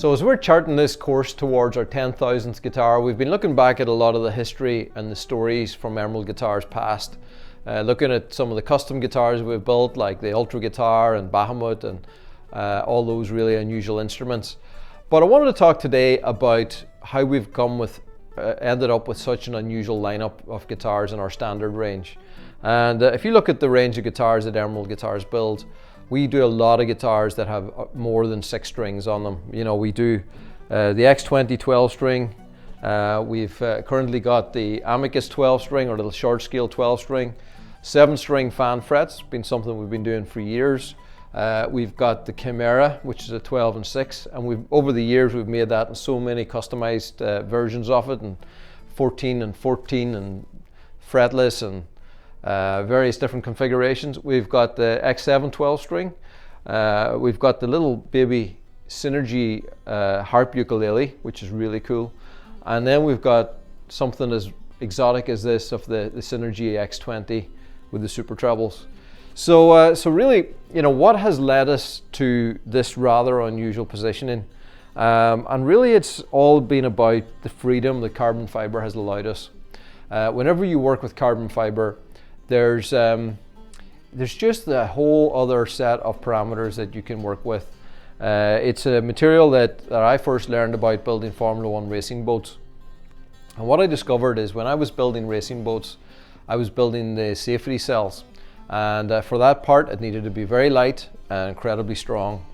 So as we're charting this course towards our 10,000th guitar, we've been looking back at a lot of the history and the stories from Emerald Guitars past. Looking at some of the custom guitars we've built, like the Ultra Guitar and Bahamut and all those really unusual instruments. But I wanted to talk today about how we've ended up with such an unusual lineup of guitars in our standard range. And if you look at the range of guitars that Emerald Guitars build, we do a lot of guitars that have more than 6 strings on them. You know, we do the X20 12 string. We've currently got the Amicus 12 string, or little short scale 12 string. 7 string fan frets, been something we've been doing for years. We've got the Cimera, which is a 12 and 6, and over the years we've made that in so many customized versions of it, and 14 and 14 and fretless and various different configurations. We've got the X7 12 string. We've got the little baby Synergy Harp Ukulele, which is really cool. And then we've got something as exotic as this of the Synergy X20 with the super trebles. So really, you know, what has led us to this rather unusual positioning? And really it's all been about the freedom that carbon fiber has allowed us. Whenever you work with carbon fiber, there's just a whole other set of parameters that you can work with. It's a material that I first learned about building Formula 1 racing boats. And what I discovered is when I was building racing boats, I was building the safety cells. And for that part, it needed to be very light and incredibly strong.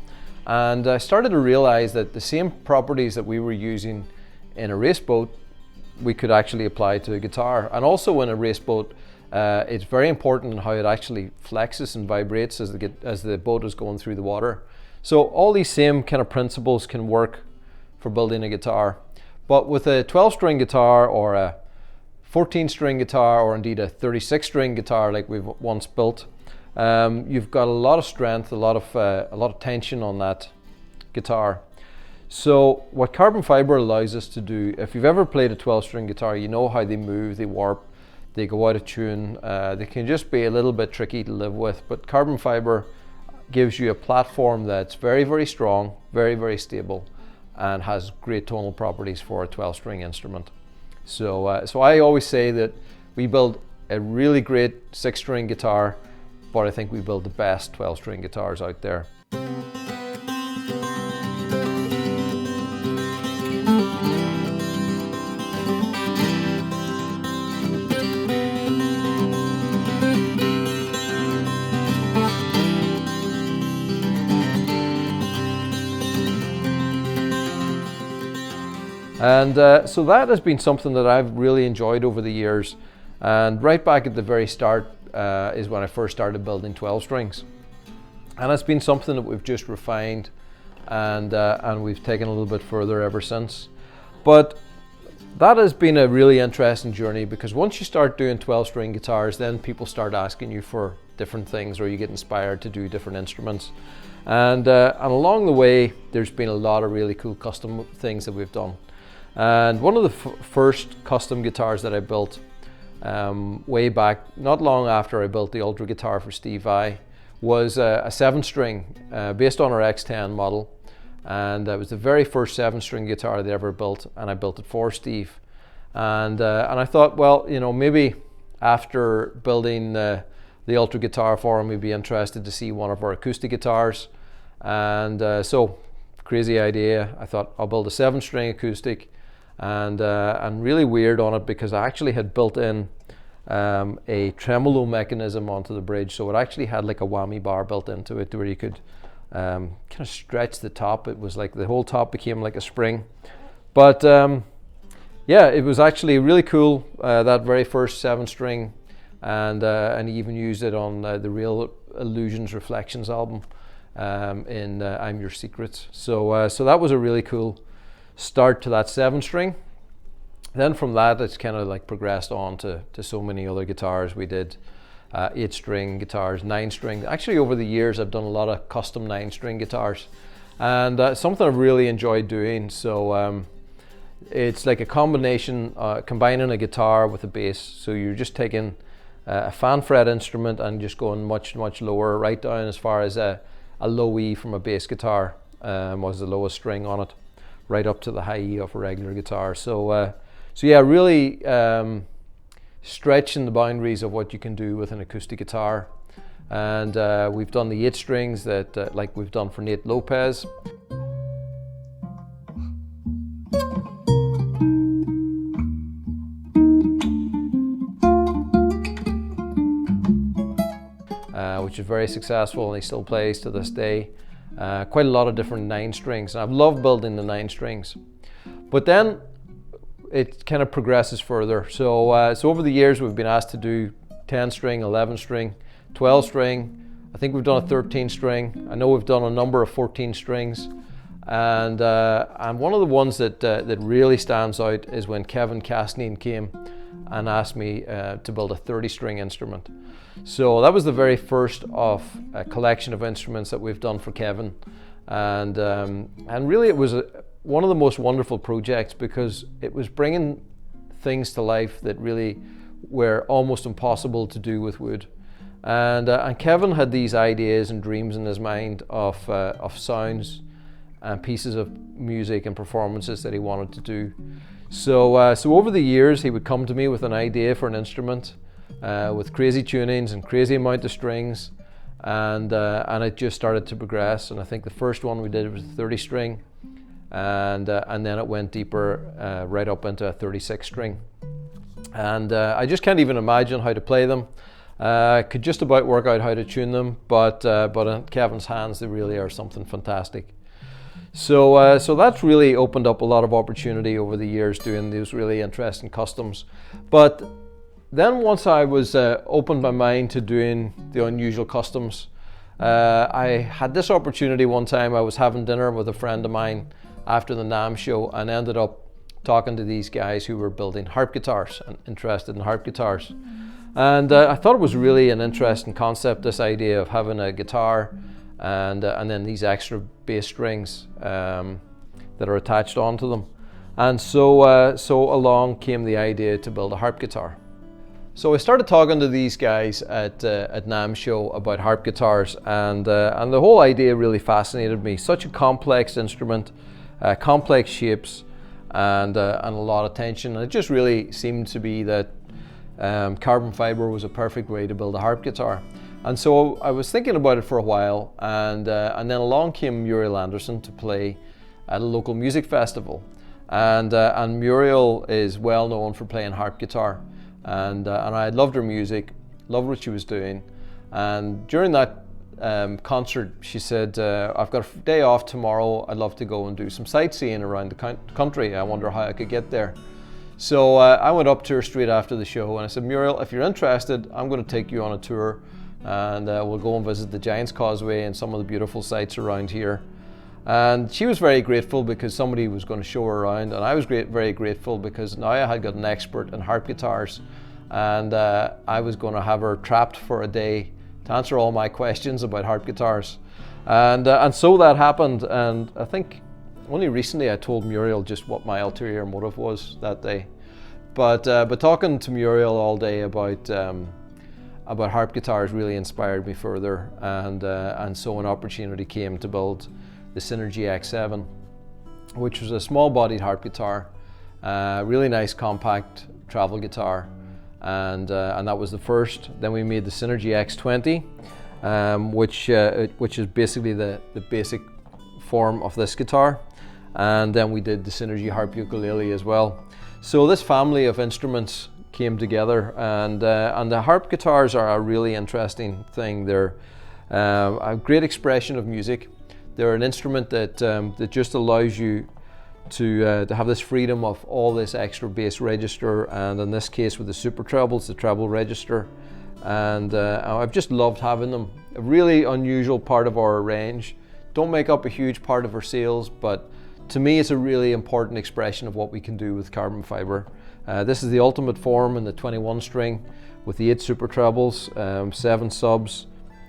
And I started to realize that the same properties that we were using in a race boat, we could actually apply to a guitar. And also in a race boat, it's very important in how it actually flexes and vibrates as the boat is going through the water. So all these same kind of principles can work for building a guitar. But with a 12 string guitar or a 14 string guitar, or indeed a 36 string guitar like we've once built, you've got a lot of strength, a lot of tension on that guitar. So what carbon fiber allows us to do, if you've ever played a 12 string guitar, you know how they move, they warp, they go out of tune, they can just be a little bit tricky to live with. But carbon fiber gives you a platform that's very, very strong, very, very stable, and has great tonal properties for a 12 string instrument. So I always say that we build a really great 6 string guitar, but I think we build the best 12 string guitars out there. And so that has been something that I've really enjoyed over the years. And right back at the very start is when I first started building 12 strings. And it's been something that we've just refined and we've taken a little bit further ever since. But that has been a really interesting journey, because once you start doing 12 string guitars, then people start asking you for different things, or you get inspired to do different instruments. And along the way, there's been a lot of really cool custom things that we've done. And one of the first custom guitars that I built way back, not long after I built the Ultra Guitar for Steve Vai, was a 7 string based on our X10 model. And it was the very first 7 string guitar they ever built, and I built it for Steve. And I thought, well, you know, maybe after building the Ultra Guitar for him, we'd be interested to see one of our acoustic guitars. And so, crazy idea, I thought I'll build a 7 string acoustic. And really weird on it, because I actually had built in a tremolo mechanism onto the bridge. So it actually had like a whammy bar built into it, where you could kind of stretch the top. It was like the whole top became like a spring. But yeah, it was actually really cool, that very first 7 string, and he even used it on the Real Illusions Reflections album in I'm Your Secrets. So that was a really cool start to that 7 string. Then from that, it's kind of like progressed on to so many other guitars. We did 8 string guitars, 9 string. Actually, over the years, I've done a lot of custom 9 string guitars, and something I've really enjoyed doing. So it's like a combination, combining a guitar with a bass. So you're just taking a fan fret instrument and just going much, much lower, right down as far as a low E from a bass guitar was the lowest string on it. right up to the high E of a regular guitar. So yeah, really stretching the boundaries of what you can do with an acoustic guitar. And we've done the 8 strings that like we've done for Nate Lopez. Which is very successful, and he still plays to this day. Quite a lot of different 9 strings, and I've loved building the 9 strings. But then it kind of progresses further. So over the years we've been asked to do 10 string, 11 string, 12 string. I think we've done a 13 string. I know we've done a number of 14 strings. And one of the ones that really stands out is when Kevin Castneen came and asked me to build a 30 string instrument. So that was the very first of a collection of instruments that we've done for Kevin. And really it was one of the most wonderful projects, because it was bringing things to life that really were almost impossible to do with wood. And Kevin had these ideas and dreams in his mind of sounds and pieces of music and performances that he wanted to do. So over the years he would come to me with an idea for an instrument with crazy tunings and crazy amount of strings, and it just started to progress. And I think the first one we did was a 30 string, and then it went deeper right up into a 36 string. And I just can't even imagine how to play them. I could just about work out how to tune them, but in Kevin's hands they really are something fantastic. So that's really opened up a lot of opportunity over the years doing these really interesting customs. But then once I was opened my mind to doing the unusual customs, I had this opportunity one time. I was having dinner with a friend of mine after the NAMM show, and ended up talking to these guys who were building harp guitars and interested in harp guitars. And I thought it was really an interesting concept, this idea of having a guitar and then these extra bass strings that are attached onto them. And so along came the idea to build a harp guitar. So I started talking to these guys at NAMM show about harp guitars, and the whole idea really fascinated me. Such a complex instrument, complex shapes, and a lot of tension. And it just really seemed to be that carbon fiber was a perfect way to build a harp guitar. And so I was thinking about it for a while, and then along came Muriel Anderson to play at a local music festival. And Muriel is well known for playing harp guitar, and I loved her music, loved what she was doing. And during that concert, she said, I've got a day off tomorrow, I'd love to go and do some sightseeing around the country. I wonder how I could get there. So I went up to her straight after the show, and I said, Muriel, if you're interested, I'm going to take you on a tour, and we'll go and visit the Giant's Causeway and some of the beautiful sites around here. And she was very grateful because somebody was going to show her around, and I was very grateful because now I had got an expert in harp guitars, and I was going to have her trapped for a day to answer all my questions about harp guitars. And so that happened, and I think only recently I told Muriel just what my ulterior motive was that day. But talking to Muriel all day about harp guitars really inspired me further, and so an opportunity came to build the Synergy X7, which was a small-bodied harp guitar, really nice compact travel guitar, and that was the first. Then we made the Synergy X20, which is basically the basic form of this guitar, and then we did the Synergy Harp Ukulele as well. So this family of instruments came together, and the harp guitars are a really interesting thing. They're a great expression of music. They're an instrument that just allows you to have this freedom of all this extra bass register, and in this case with the super trebles, the treble register. And I've just loved having them. A really unusual part of our range. Don't make up a huge part of our sales, but to me it's a really important expression of what we can do with carbon fiber. This is the ultimate form in the 21 string with the 8 super trebles, 7 subs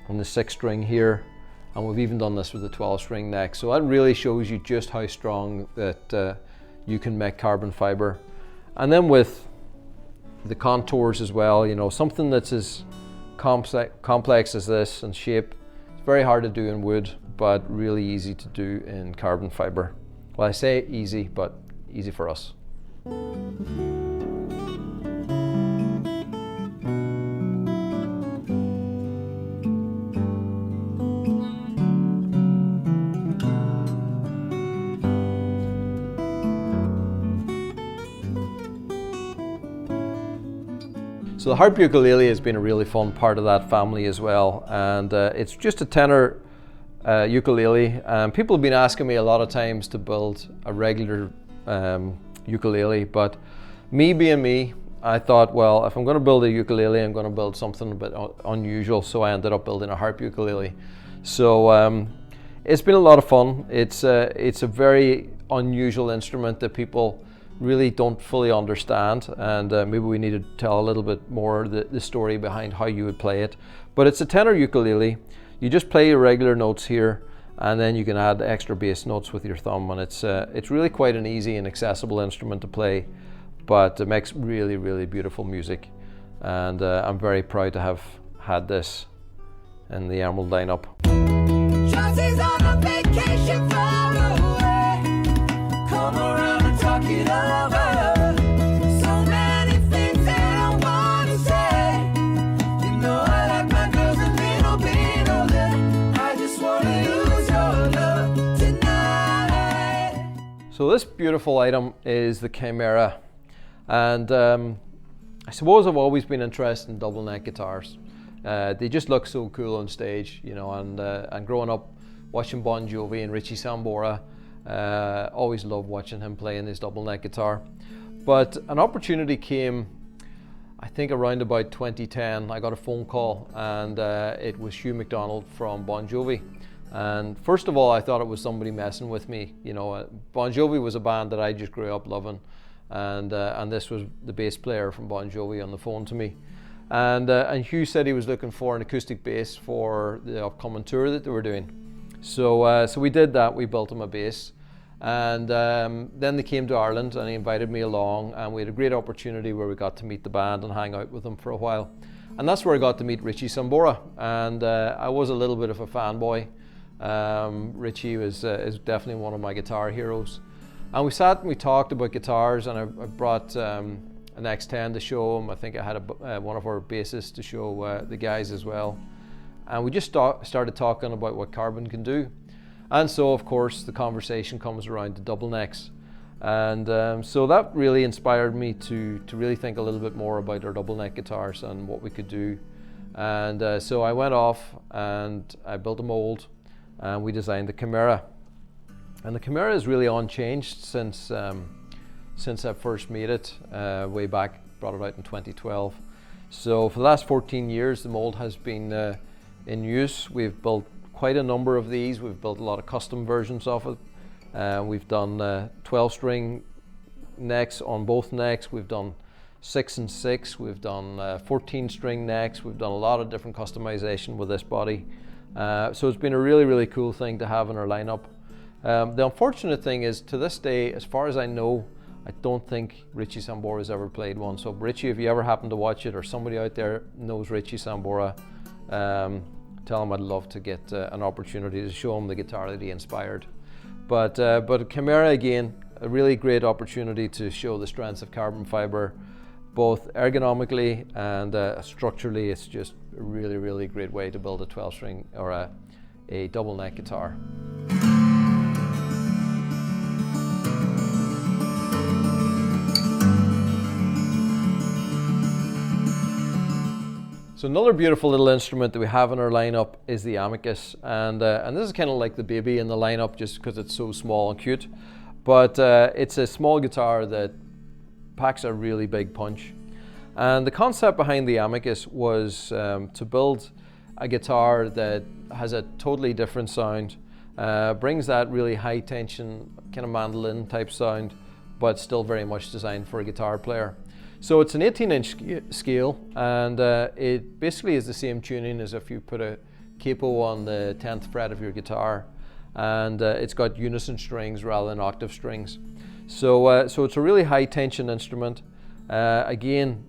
on the 6 string here, and we've even done this with the 12 string neck. So that really shows you just how strong that you can make carbon fiber. And then with the contours as well, you know, something that's as complex as this in shape, it's very hard to do in wood, but really easy to do in carbon fiber. Well, I say easy, but easy for us. So the harp ukulele has been a really fun part of that family as well, and it's just a tenor ukulele. People have been asking me a lot of times to build a regular ukulele, but me being me, I thought, well, if I'm going to build a ukulele, I'm going to build something a bit unusual, so I ended up building a harp ukulele. So it's been a lot of fun. It's a very unusual instrument that people really don't fully understand, and maybe we need to tell a little bit more the story behind how you would play it. But it's a tenor ukulele. You just play your regular notes here, and then you can add extra bass notes with your thumb, and it's really quite an easy and accessible instrument to play, but it makes really, really beautiful music. And I'm very proud to have had this in the Emerald lineup. Chelsea's on a vacation far away. Come around and talk it over. So many things that I want to say. You know I like my girls a little bit older. I just want to use your love tonight. So this beautiful item is the Cimera, and I suppose I've always been interested in double neck guitars. They just look so cool on stage, you know, and growing up watching Bon Jovi and Richie Sambora, always loved watching him playing his double neck guitar. But an opportunity came, I think around about 2010. I got a phone call, and it was Hugh McDonald from Bon Jovi. And first of all, I thought it was somebody messing with me. You know, Bon Jovi was a band that I just grew up loving, and this was the bass player from Bon Jovi on the phone to me. And Hugh said he was looking for an acoustic bass for the upcoming tour that they were doing. So we did that. We built him a bass, and then they came to Ireland, and he invited me along, and we had a great opportunity where we got to meet the band and hang out with them for a while. And that's where I got to meet Richie Sambora, and I was a little bit of a fanboy. Richie is definitely one of my guitar heroes. And we sat and we talked about guitars, and I brought an X10 to show him. I think I had one of our bassists to show the guys as well. And we just started talking about what carbon can do. And so, of course, the conversation comes around to double necks. And so that really inspired me to really think a little bit more about our double neck guitars and what we could do. And so I went off and I built a mould, and we designed the Cimera. And the Cimera is really unchanged since I first made it way back, brought it out in 2012. So for the last 14 years, the mould has been in use. We've built quite a number of these. We've built a lot of custom versions of it. We've done 12-string necks on both necks. We've done 6 and 6. We've done 14-string necks. We've done a lot of different customization with this body. So it's been a really, really cool thing to have in our lineup. The unfortunate thing is, to this day, as far as I know, I don't think Richie Sambora has ever played one. So Richie, if you ever happen to watch it, or somebody out there knows Richie Sambora, tell him I'd love to get an opportunity to show him the guitar that he inspired. But Cimera, again, a really great opportunity to show the strengths of carbon fiber, both ergonomically and structurally. It's just a really, really great way to build a 12-string or a double neck guitar. So another beautiful little instrument that we have in our lineup is the Amicus, and this is kind of like the baby in the lineup just because it's so small and cute. But it's a small guitar that packs a really big punch. And the concept behind the Amicus was to build a guitar that has a totally different sound, brings that really high tension kind of mandolin type sound, but still very much designed for a guitar player. So it's an 18-inch scale, and it basically is the same tuning as if you put a capo on the 10th fret of your guitar, and it's got unison strings rather than octave strings. So it's a really high tension instrument. Again,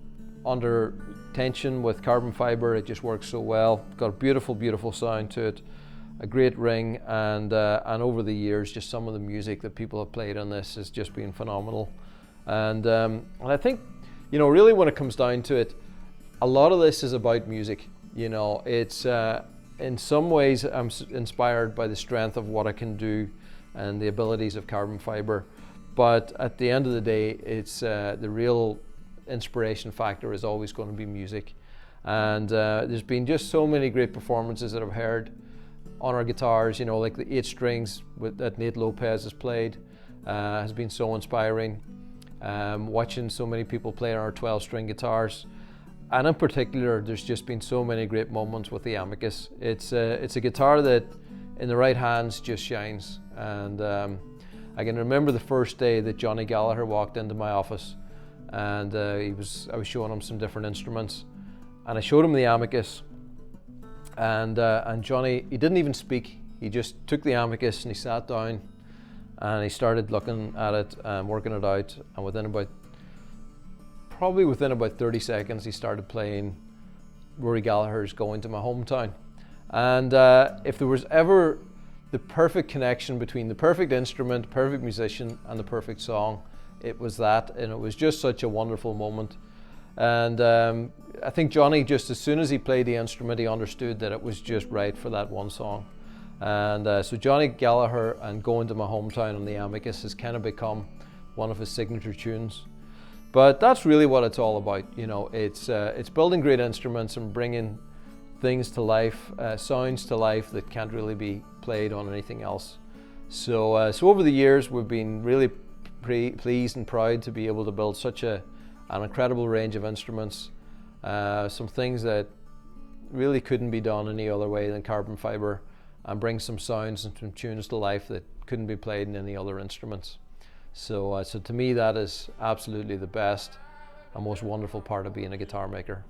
under tension with carbon fiber, it just works so well. Got a beautiful, beautiful sound to it. a great ring, and over the years, just some of the music that people have played on this has just been phenomenal. And I think, you know, really when it comes down to it, a lot of this is about music. You know, it's in some ways I'm inspired by the strength of what I can do and the abilities of carbon fiber, but at the end of the day, it's the real inspiration factor is always going to be music. And there's been just so many great performances that I've heard on our guitars, you know, like the 8 strings that Nate Lopez has played has been so inspiring. Watching so many people play on our 12-string guitars, and in particular, there's just been so many great moments with the Amicus. It's a guitar that, in the right hands, just shines. And I can remember the first day that Johnny Gallagher walked into my office, and I was showing him some different instruments, and I showed him the Amicus. And Johnny, he didn't even speak. He just took the Amicus and he sat down and he started looking at it and working it out. And probably within about 30 seconds, he started playing Rory Gallagher's "Going to My Hometown." And if there was ever the perfect connection between the perfect instrument, perfect musician, and the perfect song, it was that. And it was just such a wonderful moment. And I think Johnny, just as soon as he played the instrument, he understood that it was just right for that one song. And so Johnny Gallagher and "Going to My Hometown" on the Amicus has kind of become one of his signature tunes. But that's really what it's all about. You know, it's building great instruments and bringing things to life, sounds to life that can't really be played on anything else. So over the years, we've been really pleased and proud to be able to build such an incredible range of instruments, some things that really couldn't be done any other way than carbon fiber, and bring some sounds and some tunes to life that couldn't be played in any other instruments. So to me, that is absolutely the best and most wonderful part of being a guitar maker.